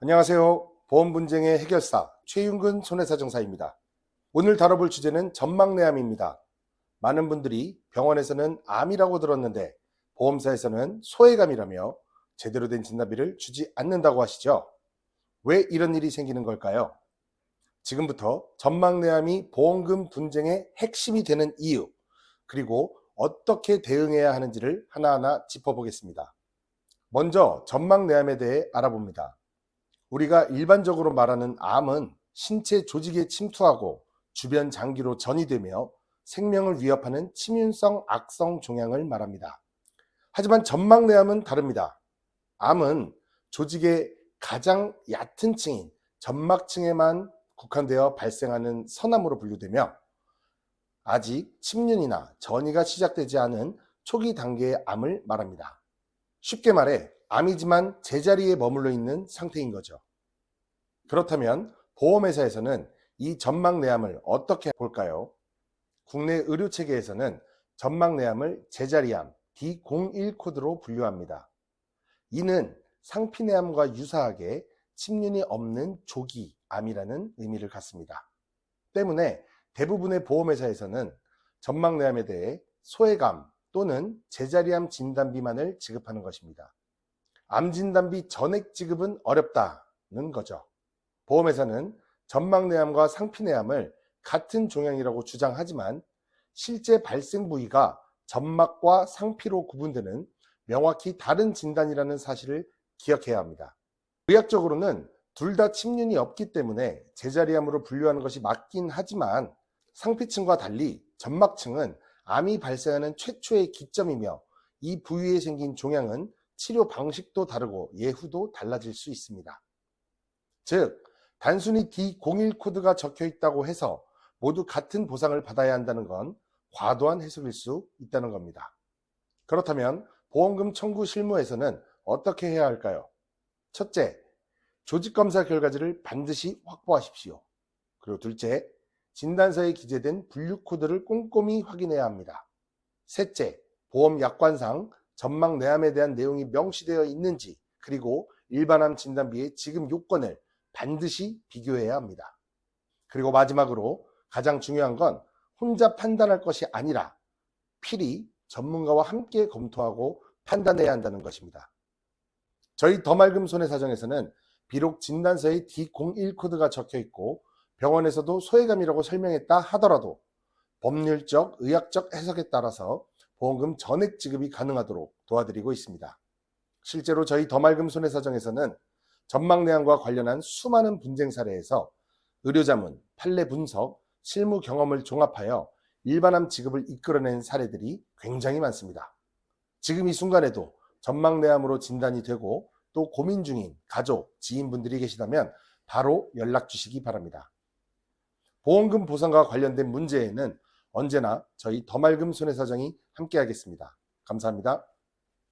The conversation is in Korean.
안녕하세요. 보험 분쟁의 해결사 최윤근 손해사정사입니다. 오늘 다뤄볼 주제는 전막내암입니다. 많은 분들이 병원에서는 암이라고 들었는데 보험사에서는 소외감이라며 제대로 된 진단비를 주지 않는다고 하시죠. 왜 이런 일이 생기는 걸까요? 지금부터 전막내암이 보험금 분쟁의 핵심이 되는 이유, 그리고 어떻게 대응해야 하는지를 하나하나 짚어보겠습니다. 먼저 전막내암에 대해 알아봅니다. 우리가 일반적으로 말하는 암은 신체 조직에 침투하고 주변 장기로 전이되며 생명을 위협하는 침윤성 악성 종양을 말합니다. 하지만 전막내암은 다릅니다. 암은 조직의 가장 얕은 층인 점막층에만 국한되어 발생하는 선암으로 분류되며 아직 침륜이나 전이가 시작되지 않은 초기 단계의 암을 말합니다. 쉽게 말해 암이지만 제자리에 머물러 있는 상태인 거죠. 그렇다면 보험회사에서는 이 전막내암을 어떻게 볼까요? 국내 의료체계에서는 전막내암을 제자리암 D01 코드로 분류합니다. 이는 상피내암과 유사하게 침륜이 없는 조기 암이라는 의미를 갖습니다. 때문에 대부분의 보험회사에서는 전막내암에 대해 소외감 또는 제자리암 진단비만을 지급하는 것입니다. 암 진단비 전액 지급은 어렵다는 거죠. 보험회사는 전막내암과 상피내암을 같은 종양이라고 주장하지만 실제 발생 부위가 점막과 상피로 구분되는 명확히 다른 진단이라는 사실을 기억해야 합니다. 의학적으로는 둘 다 침륜이 없기 때문에 제자리암으로 분류하는 것이 맞긴 하지만 상피층과 달리 점막층은 암이 발생하는 최초의 기점이며 이 부위에 생긴 종양은 치료 방식도 다르고 예후도 달라질 수 있습니다. 즉, 단순히 D01 코드가 적혀 있다고 해서 모두 같은 보상을 받아야 한다는 건 과도한 해석일 수 있다는 겁니다. 그렇다면 보험금 청구 실무에서는 어떻게 해야 할까요? 첫째, 조직검사 결과지를 반드시 확보하십시오. 그리고 둘째, 진단서에 기재된 분류 코드를 꼼꼼히 확인해야 합니다. 셋째, 보험 약관상 전막내암에 대한 내용이 명시되어 있는지, 그리고 일반암 진단비의 지급 요건을 반드시 비교해야 합니다. 그리고 마지막으로 가장 중요한 건 혼자 판단할 것이 아니라 필히 전문가와 함께 검토하고 판단해야 한다는 것입니다. 저희 더맑음 손해사정에서는 비록 진단서에 D01 코드가 적혀 있고 병원에서도 소외감이라고 설명했다 하더라도 법률적, 의학적 해석에 따라서 보험금 전액 지급이 가능하도록 도와드리고 있습니다. 실제로 저희 더맑음 손해사정에서는 전막내암과 관련한 수많은 분쟁 사례에서 의료자문, 판례 분석, 실무 경험을 종합하여 일반암 지급을 이끌어낸 사례들이 굉장히 많습니다. 지금 이 순간에도 전막내암으로 진단이 되고 또 고민 중인 가족, 지인분들이 계시다면 바로 연락 주시기 바랍니다. 보험금 보상과 관련된 문제에는 언제나 저희 더맑음 손해사정이 함께하겠습니다. 감사합니다.